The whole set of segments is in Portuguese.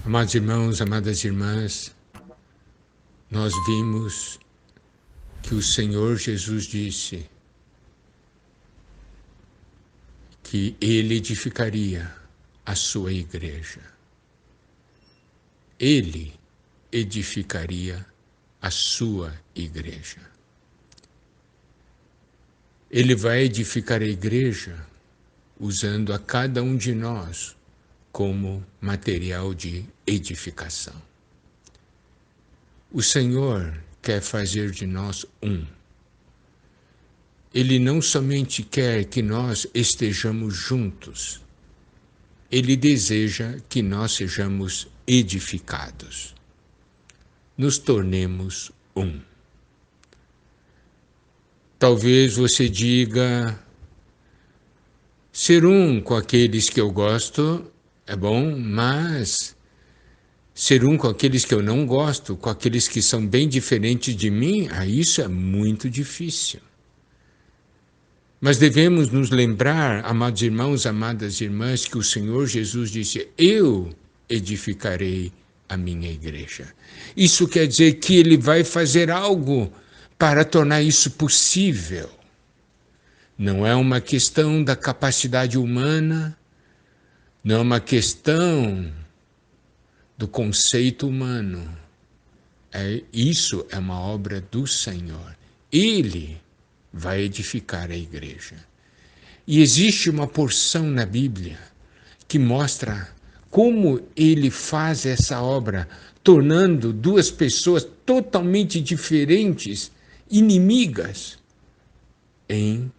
Amados irmãos, amadas irmãs, nós vimos que o Senhor Jesus disse que Ele edificaria a sua igreja. Ele edificaria a sua igreja. Ele vai edificar a igreja usando a cada um de nós como material de edificação. O Senhor quer fazer de nós um. Ele não somente quer que nós estejamos juntos, Ele deseja que nós sejamos edificados. Nos tornemos um. Talvez você diga, ser um com aqueles que eu gosto é bom, mas ser um com aqueles que eu não gosto, com aqueles que são bem diferentes de mim, isso é muito difícil. Mas devemos nos lembrar, amados irmãos, amadas irmãs, que o Senhor Jesus disse, eu edificarei a minha igreja. Isso quer dizer que Ele vai fazer algo para tornar isso possível. Não é uma questão da capacidade humana, não é uma questão do conceito humano. Isso é uma obra do Senhor. Ele vai edificar a igreja. E existe uma porção na Bíblia que mostra como ele faz essa obra, tornando duas pessoas totalmente diferentes, inimigas, em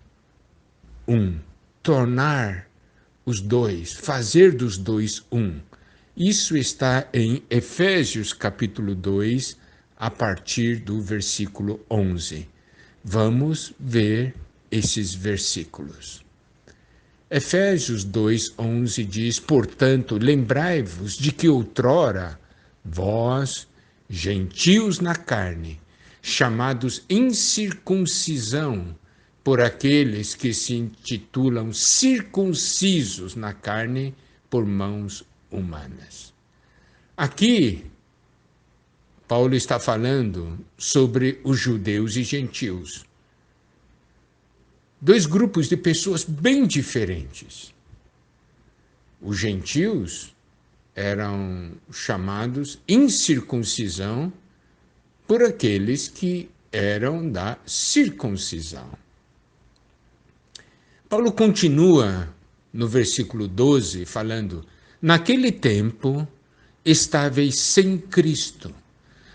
um. Tornar os dois, fazer dos dois um. Isso está em Efésios capítulo 2, a partir do versículo 11. Vamos ver esses versículos. Efésios 2:11 diz, portanto, lembrai-vos de que outrora vós, gentios na carne, chamados incircuncisão por aqueles que se intitulam circuncisos na carne por mãos humanas. Aqui, Paulo está falando sobre os judeus e gentios. Dois grupos de pessoas bem diferentes. Os gentios eram chamados incircuncisão por aqueles que eram da circuncisão. Paulo continua no versículo 12 falando, naquele tempo estáveis sem Cristo,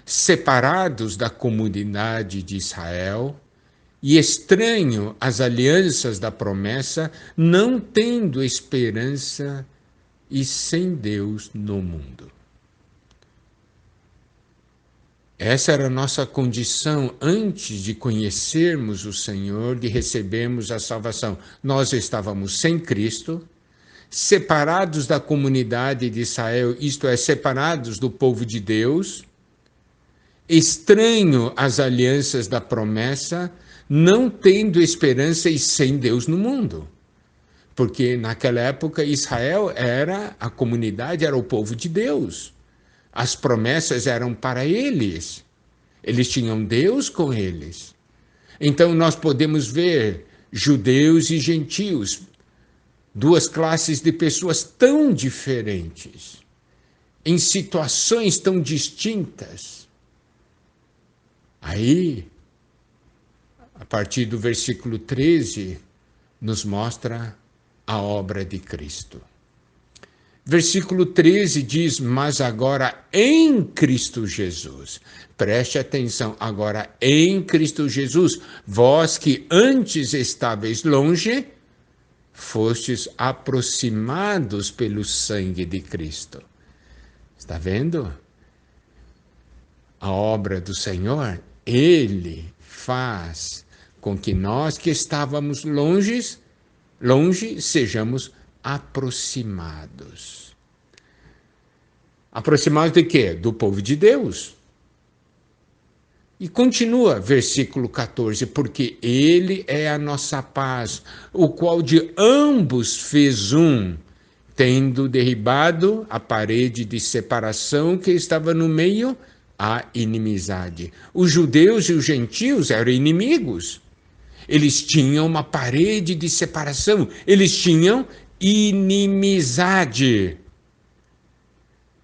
separados da comunidade de Israel e estranho às alianças da promessa, não tendo esperança e sem Deus no mundo. Essa era a nossa condição antes de conhecermos o Senhor, de recebermos a salvação. Nós estávamos sem Cristo, separados da comunidade de Israel, isto é, separados do povo de Deus, estranho às alianças da promessa, não tendo esperança e sem Deus no mundo. Porque naquela época Israel era a comunidade, era o povo de Deus. As promessas eram para eles. Eles tinham Deus com eles. Então nós podemos ver judeus e gentios, duas classes de pessoas tão diferentes, em situações tão distintas. Aí, a partir do versículo 13, nos mostra a obra de Cristo. Versículo 13 diz, mas agora em Cristo Jesus. Preste atenção, agora em Cristo Jesus, vós que antes estáveis longe, fostes aproximados pelo sangue de Cristo. Está vendo? A obra do Senhor, Ele faz com que nós que estávamos longe, sejamos aproximados. Aproximados de quê? Do povo de Deus. E continua, versículo 14, porque Ele é a nossa paz, o qual de ambos fez um, tendo derribado a parede de separação que estava no meio, a inimizade. Os judeus e os gentios eram inimigos. Eles tinham uma parede de separação, eles tinham inimizade.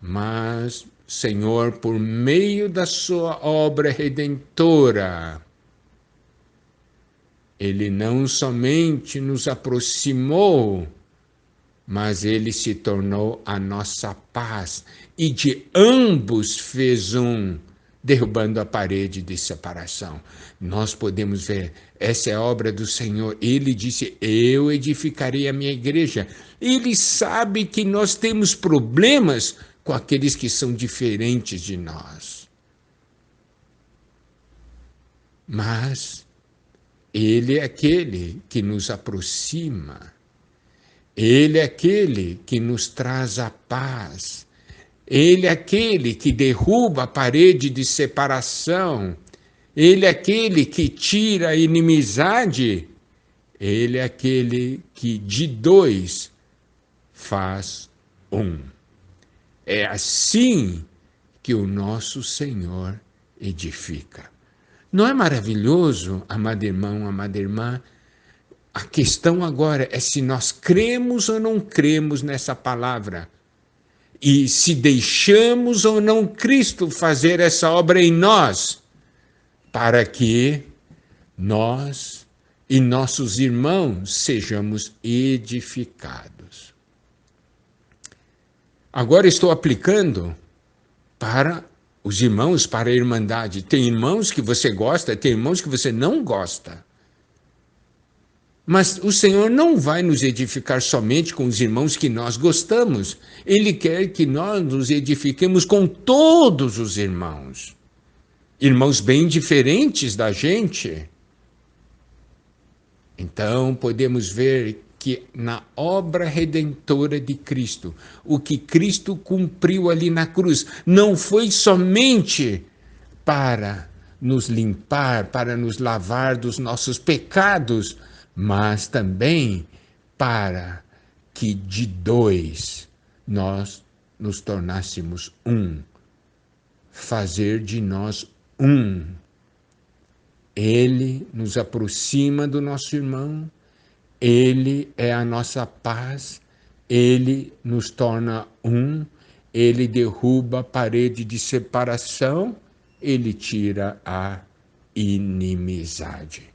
Mas, Senhor, por meio da sua obra redentora, Ele não somente nos aproximou, mas Ele se tornou a nossa paz, e de ambos fez um, derrubando a parede de separação. Nós podemos ver, essa é a obra do Senhor. Ele disse, eu edificarei a minha igreja. Ele sabe que nós temos problemas com aqueles que são diferentes de nós. Mas Ele é aquele que nos aproxima. Ele é aquele que nos traz a paz. Ele é aquele que derruba a parede de separação. Ele é aquele que tira a inimizade. Ele é aquele que de dois faz um. É assim que o nosso Senhor edifica. Não é maravilhoso, amado irmão, amada irmã? A questão agora é se nós cremos ou não cremos nessa palavra. E se deixamos ou não Cristo fazer essa obra em nós, para que nós e nossos irmãos sejamos edificados. Agora estou aplicando para os irmãos, para a irmandade. Tem irmãos que você gosta, tem irmãos que você não gosta. Mas o Senhor não vai nos edificar somente com os irmãos que nós gostamos. Ele quer que nós nos edifiquemos com todos os irmãos. Irmãos bem diferentes da gente. Então, podemos ver que na obra redentora de Cristo, o que Cristo cumpriu ali na cruz, não foi somente para nos limpar, para nos lavar dos nossos pecados, mas também para que de dois nós nos tornássemos um, fazer de nós um. Ele nos aproxima do nosso irmão, Ele é a nossa paz, Ele nos torna um, Ele derruba a parede de separação, Ele tira a inimizade.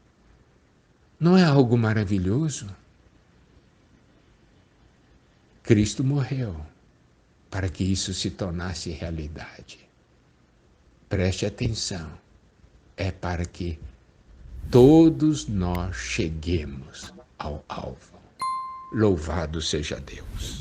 Não é algo maravilhoso? Cristo morreu para que isso se tornasse realidade. Preste atenção, é para que todos nós cheguemos ao alvo. Louvado seja Deus.